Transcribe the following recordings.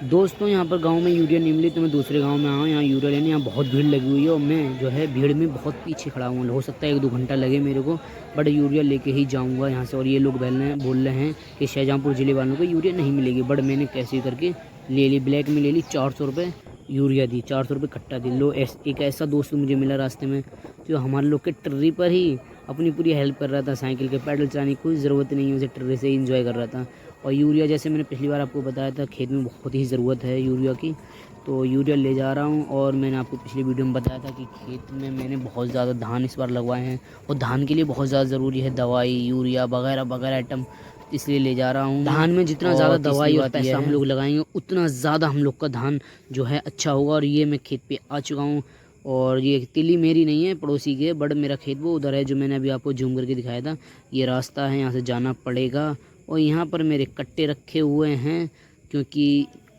दोस्तों यहाँ पर गांव में यूरिया नहीं मिली तो मैं दूसरे गांव में आया हूँ यहाँ यूरिया लेने। यहाँ बहुत भीड़ लगी हुई है और मैं जो है भीड़ में बहुत पीछे खड़ा हूँ। हो सकता है 1-2 घंटा लगे मेरे को, बट यूरिया लेके ही जाऊँगा यहाँ से। और ये लोग बोल रहे हैं कि शाहजहाँपुर ज़िले वालों को यूरिया नहीं मिलेगी, बट मैंने कैसे करके ले ली, ब्लैक में ले ली। 400 रुपये यूरिया दी, 400 रुपये कट्टा दी। लो एक ऐसा दोस्त मुझे मिला रास्ते में जो हमारे लोग के टर्री पर ही अपनी पूरी हेल्प कर रहा था। साइकिल के पैडल चलाने की कोई ज़रूरत नहीं है, उसे टर्री से ही इंजॉय कर रहा था। और यूरिया जैसे मैंने पिछली बार आपको बताया था, खेत में बहुत ही ज़रूरत है यूरिया की, तो यूरिया ले जा रहा हूँ। और मैंने आपको पिछली वीडियो में बताया था कि खेत में मैंने बहुत ज़्यादा धान इस बार लगवाए हैं और धान के लिए बहुत ज़्यादा ज़रूरी है दवाई, यूरिया वगैरह वगैरह आइटम, इसलिए ले जा रहा हूँ। धान में जितना ज़्यादा दवाई और पैसा हम लोग लगाएंगे उतना ज़्यादा हम लोग का धान जो है अच्छा होगा। और ये मैं खेत पे आ चुका हूँ और ये तिली मेरी नहीं है, पड़ोसी के, बट मेरा खेत वो उधर है जो मैंने अभी आपको जूम करके दिखाया था। ये रास्ता है, यहाँ से जाना पड़ेगा। और यहाँ पर मेरे कट्टे रखे हुए हैं क्योंकि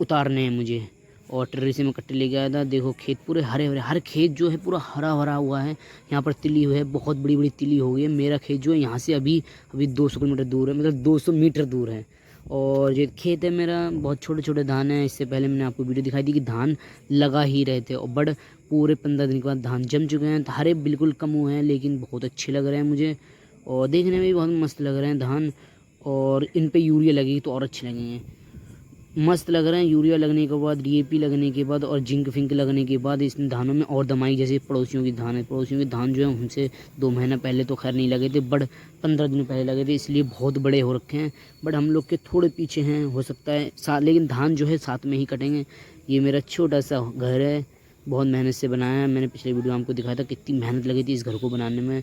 उतारने हैं मुझे, और ट्रेरी से मैं कट्टे लेके आया था। देखो खेत पूरे हरे भरे, हर खेत जो है पूरा हरा भरा हुआ है। यहाँ पर तिली हुई है, बहुत बड़ी बड़ी तिली हो गई है। मेरा खेत जो है यहाँ से अभी 200 किलोमीटर दूर है, मतलब 200 मीटर दूर है। और ये खेत है मेरा, बहुत छोटे छोटे धान है। इससे पहले मैंने आपको वीडियो दिखाई थी कि धान लगा ही रहे थे और बड़ पूरे 15 दिन के बाद धान जम चुके हैं। हरे बिल्कुल कम हुए हैं लेकिन बहुत अच्छे लग रहे हैं मुझे और देखने में भी बहुत मस्त लग रहे हैं धान। और इन पे यूरिया लगेगी तो और अच्छे लगेंगे, मस्त लग रहे हैं। यूरिया लगने के बाद, डीएपी लगने के बाद और जिंक फिंक लगने के बाद इसमें धानों में और दमाई, जैसे पड़ोसियों की धान है। पड़ोसियों के धान जो है उनसे 2 महीना पहले तो खैर नहीं लगे थे, बट 15 दिन पहले लगे थे, इसलिए बहुत बड़े हो रखे हैं। बट हम लोग के थोड़े पीछे हैं, हो सकता है साथ, लेकिन धान जो है साथ में ही कटेंगे। ये मेरा छोटा सा घर है, बहुत मेहनत से बनाया है। मैंने पिछले वीडियो में आपको दिखाया था कितनी मेहनत लगी थी इस घर को बनाने में।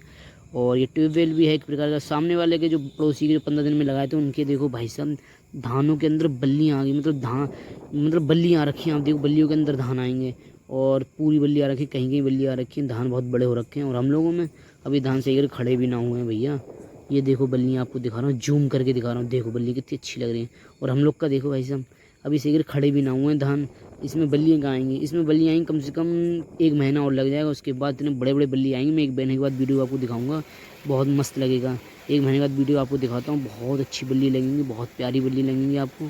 और ये ट्यूबवेल भी है एक प्रकार का। सामने वाले के जो पड़ोसी के जो 15 दिन में लगाए थे उनके देखो भाई साहब धानों के अंदर बल्लियाँ आ गई, मतलब बल्लियाँ आ रखी हैं। आप देखो बल्लियों के अंदर धान आएंगे और पूरी बल्ली आ रखी, कहीं कहीं बल्ली आ रखी है। धान बहुत बड़े हो रखे हैं और हम लोगों में अभी धान सही कर खड़े भी ना हुए हैं भैया। ये देखो बल्लियाँ आपको दिखा रहा हूँ, जूम करके दिखा रहा हूँ। देखो बल्ली कितनी अच्छी लग रही है। और हम लोग का देखो भाई साहब अभी सही कर खड़े भी ना हुए हैं धान। इसमें बल्लियाँ कहाँ आएंगी, इसमें बल्ली आएंगी कम से कम 1 महीना और लग जाएगा। उसके बाद इतने बड़े बड़े बल्ली आएंगे। मैं 1 महीने के बाद वीडियो आपको दिखाऊंगा, बहुत मस्त लगेगा। 1 महीने के बाद वीडियो आपको दिखाता हूँ, बहुत अच्छी बल्ली लगेंगी, बहुत प्यारी बल्ली लगेंगी आपको।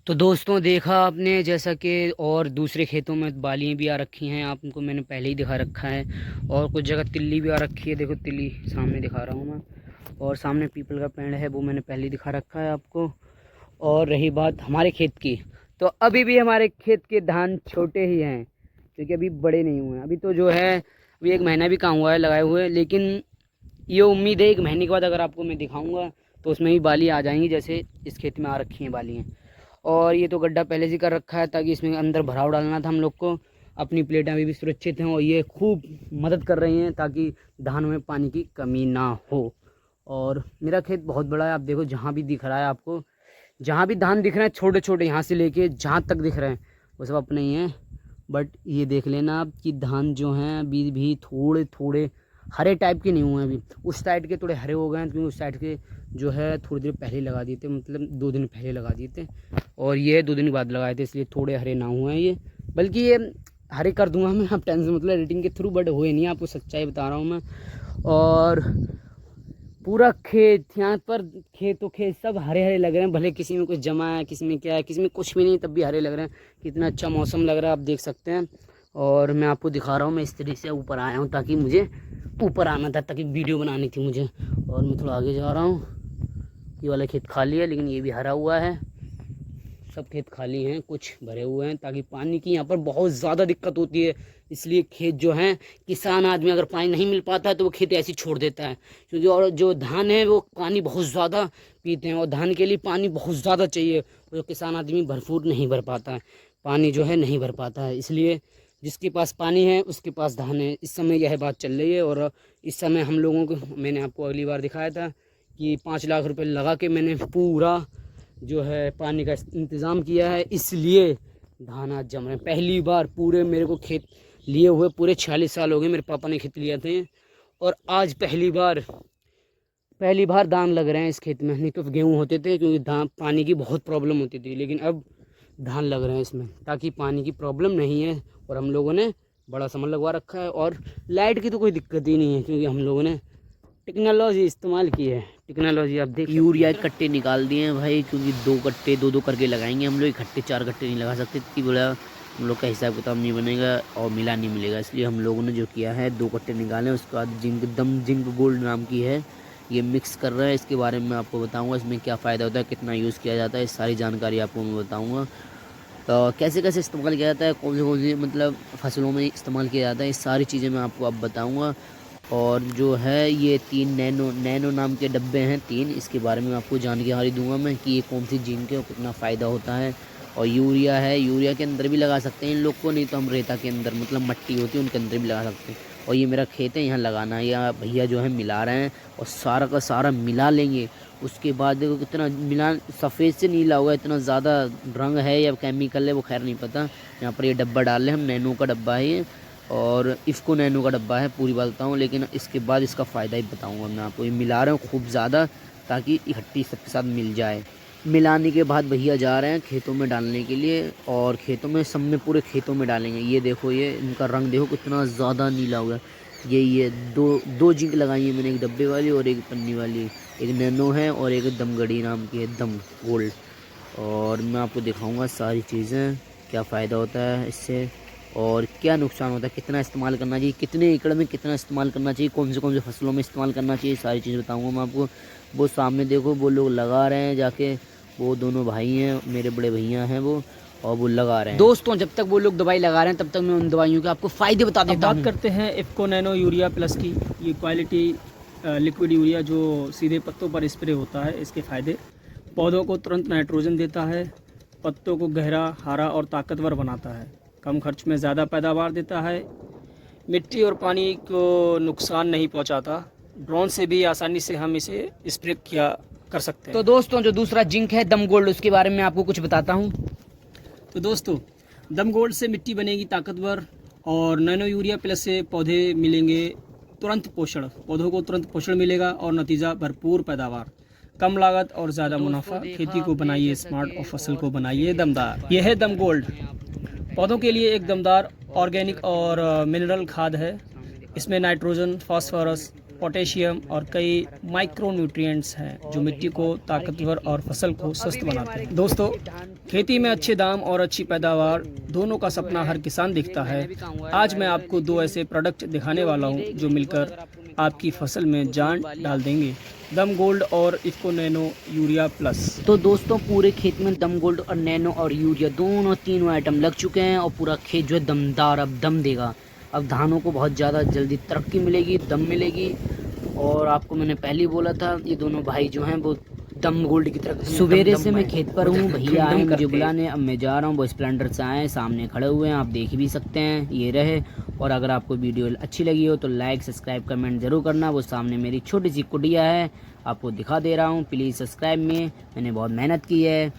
तो दोस्तों देखा आपने जैसा कि और दूसरे खेतों में बालियाँ भी आ रखी हैं, आपको मैंने पहले ही दिखा रखा है। और कुछ जगह तिल्ली भी आ रखी है, देखो तिल्ली सामने दिखा रहा हूँ मैं। और सामने पीपल का पेड़ है, वो मैंने पहले ही दिखा रखा है आपको। और रही बात हमारे खेत की, तो अभी भी हमारे खेत के धान छोटे ही हैं क्योंकि अभी बड़े नहीं हुए हैं। अभी तो जो है अभी 1 महीना भी कहाँ हुआ है लगाए हुए, लेकिन ये उम्मीद है 1 महीने के बाद अगर आपको मैं दिखाऊंगा तो उसमें भी बाली आ जाएंगी, जैसे इस खेत में आ रखी हैं बालियाँ। और ये तो गड्ढा पहले से कर रखा है ताकि इसमें अंदर भराव डालना था हम लोग को। अपनी प्लेटें अभी भी सुरक्षित हैं और ये खूब मदद कर रही हैं ताकि धान में पानी की कमी ना हो। और मेरा खेत बहुत बड़ा है, आप देखो जहाँ भी दिख रहा है आपको, जहाँ भी धान दिख रहे हैं छोटे छोटे, यहाँ से लेके जहाँ तक दिख रहे हैं वो सब अपने ही हैं। बट ये देख लेना आप कि धान जो हैं अभी भी थोड़े थोड़े हरे टाइप के नहीं हुए हैं। अभी उस साइड के थोड़े हरे हो गए हैं क्योंकि उस साइड के जो है थोड़ी देर पहले लगा दिए थे, मतलब 2 दिन पहले लगा दिए थे। और ये 2 दिन बाद लगाए थे, इसलिए थोड़े हरे ना हुए हैं ये, बल्कि ये हरे कर दूंगा मैं, आप टेंशन मतलब एडिटिंग के थ्रू, बट हुए नहीं, आपको सच्चाई बता रहा हूँ मैं। और पूरा खेत, यहाँ पर खेत सब हरे हरे लग रहे हैं, भले किसी में कुछ जमा है, किसी में क्या है, किसी में कुछ भी नहीं, तब भी हरे लग रहे हैं। कितना अच्छा मौसम लग रहा है आप देख सकते हैं। और मैं आपको दिखा रहा हूँ, मैं इस तरीके से ऊपर आया हूँ ताकि मुझे ऊपर आना था, ताकि वीडियो बनानी थी मुझे। और मैं थोड़ा आगे जा रहा हूँ, ये वाला खेत खाली है लेकिन ये भी हरा हुआ है। सब खेत खाली हैं, कुछ भरे हुए हैं, ताकि पानी की यहाँ पर बहुत ज़्यादा दिक्कत होती है। इसलिए खेत जो हैं, किसान आदमी अगर पानी नहीं मिल पाता है तो वो खेत ऐसे ही छोड़ देता है, क्योंकि और जो धान है वो पानी बहुत ज़्यादा पीते हैं और धान के लिए पानी बहुत ज़्यादा चाहिए, जो किसान आदमी भरपूर नहीं भर पाता है, पानी जो है नहीं भर पाता है। इसलिए जिसके पास पानी है उसके पास धान है। इस समय यह बात चल रही है। और इस समय हम लोगों को, मैंने आपको अगली बार दिखाया था कि 5 लाख रुपए लगा के मैंने पूरा जो है पानी का इंतज़ाम किया है, इसलिए धान आज जम रहे हैं। पहली बार पूरे मेरे को खेत लिए हुए पूरे 46 साल हो गए, मेरे पापा ने खेत लिए थे, और आज पहली बार धान लग रहे हैं इस खेत में। नहीं तो गेहूँ होते थे क्योंकि धान पानी की बहुत प्रॉब्लम होती थी, लेकिन अब धान लग रहे हैं इसमें ताकि पानी की प्रॉब्लम नहीं है। और हम लोगों ने बड़ा समर लगवा रखा है और लाइट की तो कोई दिक्कत ही नहीं है क्योंकि हम लोगों ने टेक्नोलॉजी इस्तेमाल की है। टेक्नोलॉजी आप देख यूरिया के कट्टे निकाल दिए हैं भाई, क्योंकि 2 कट्टे 2-2 करके लगाएंगे हम लोग, इकट्ठे 4 कट्टे नहीं लगा सकते, कि बोला हम लोग का हिसाब किताब नहीं बनेगा और मिला नहीं मिलेगा। इसलिए हम लोगों ने जो किया है 2 कट्टे निकाले, उसके बाद जिंक गोल्ड नाम की है, ये मिक्स कर रहा है। इसके बारे में आपको बताऊंगा, इसमें क्या फ़ायदा होता है, कितना यूज़ किया जाता है, सारी जानकारी आपको मैं बताऊँगा। तो कैसे कैसे इस्तेमाल किया जाता है, कौन सी मतलब फसलों में इस्तेमाल किया जाता है, ये सारी चीज़ें मैं आपको अब बताऊँगा। और जो है ये 3 नैनो नाम के डब्बे हैं 3, इसके बारे में आपको जानकारी दूंगा मैं कि ये कौन सी जिंक है और कितना फ़ायदा होता है। और यूरिया है, यूरिया के अंदर भी लगा सकते हैं इन लोग को, नहीं तो हम रेता के अंदर मतलब मट्टी होती है उनके अंदर भी लगा सकते हैं। और ये मेरा खेत है, यहाँ लगाना है, या भैया जो है मिला रहे हैं और सारा का सारा मिला लेंगे। उसके बाद देखो कितना मिला, सफ़ेद से नीला हुआ, इतना ज़्यादा रंग है या केमिकल है वो खैर नहीं पता। यहाँ पर ये डब्बा डाल रहे हैं हम, नैनो का डब्बा है ये, और इफ़को नैनो का डब्बा है, पूरी बात बताऊँ, लेकिन इसके बाद इसका फ़ायदा ही बताऊँगा मैं आपको। ये मिला रहे हैं खूब ज़्यादा ताकि इकट्ठी सबके साथ मिल जाए। मिलाने के बाद भैया जा रहे हैं खेतों में डालने के लिए, और खेतों में सब में पूरे खेतों में डालेंगे। ये देखो, ये इनका रंग देखो कितना ज़्यादा नीला हुआ है। ये दो जिंक लगाई है मैंने, एक डब्बे वाली और एक पन्नी वाली, एक नैनो है और एक दमगढ़ी नाम की है, दम गोल्ड। और मैं आपको दिखाऊँगा सारी चीज़ें, क्या फ़ायदा होता है इससे और क्या नुकसान होता है, कितना इस्तेमाल करना चाहिए, कितने एकड़ में कितना इस्तेमाल करना चाहिए, कौन से फसलों में इस्तेमाल करना चाहिए, सारी चीज़ बताऊंगा मैं आपको। वो सामने देखो वो लोग लगा रहे हैं जाके, वो दोनों भाई हैं मेरे बड़े भैया हैं वो, और वो लगा रहे हैं। दोस्तों जब तक वो लोग दवाई लगा रहे हैं तब तक मैं उन दवाइयों के आपको फ़ायदे बता देता हूँ। बात करते हैं इफ़को नैनो यूरिया प्लस की। ये क्वालिटी लिक्विड यूरिया जो सीधे पत्तों पर स्प्रे होता है, इसके फ़ायदे: पौधों को तुरंत नाइट्रोजन देता है, पत्तों को गहरा, हरा और ताकतवर बनाता है, कम खर्च में ज़्यादा पैदावार देता है, मिट्टी और पानी को नुकसान नहीं पहुंचाता, ड्रोन से भी आसानी से हम इसे स्प्रे किया कर सकते हैं। तो दोस्तों जो दूसरा जिंक है दम गोल्ड, उसके बारे में आपको कुछ बताता हूँ। तो दोस्तों दम गोल्ड से मिट्टी बनेगी ताकतवर, और नैनो यूरिया प्लस से पौधे मिलेंगे तुरंत पोषण, पौधों को तुरंत पोषण मिलेगा और नतीजा भरपूर पैदावार, कम लागत और ज़्यादा मुनाफा। खेती को बनाइए स्मार्ट और फसल को बनाइए दमदार। यह है दम गोल्ड, पौधों के लिए एक दमदार ऑर्गेनिक और मिनरल खाद है। इसमें नाइट्रोजन, फास्फोरस, पोटेशियम और कई माइक्रो न्यूट्रिएंट्स हैं जो मिट्टी को ताकतवर और फसल को स्वस्थ बनाते हैं। दोस्तों खेती में अच्छे दाम और अच्छी पैदावार दोनों का सपना हर किसान देखता है। आज मैं आपको 2 ऐसे प्रोडक्ट दिखाने वाला हूं जो मिलकर आपकी फसल में जान डाल देंगे: दम गोल्ड और इफ़को नैनो यूरिया प्लस। तो दोस्तों पूरे खेत में दम गोल्ड और नैनो और यूरिया दोनों तीनों आइटम लग चुके हैं, और पूरा खेत जो है दमदार अब दम देगा। अब धानों को बहुत ज़्यादा जल्दी तरक्की मिलेगी, दम मिलेगी। और आपको मैंने पहले ही बोला था, ये दोनों भाई जो हैं वो दम गोल्ड की तरफ। सवेरे से मैं खेत पर हूँ, भैया आए मुझे बुलाने, अब मैं जा रहा हूँ। वो स्प्लेंडर से आए, सामने खड़े हुए हैं, आप देख भी सकते हैं, ये रहे। और अगर आपको वीडियो अच्छी लगी हो तो लाइक, सब्सक्राइब, कमेंट ज़रूर करना। वो सामने मेरी छोटी सी कुटिया है, आपको दिखा दे रहा हूँ, प्लीज़ सब्सक्राइब में, मैंने बहुत मेहनत की है।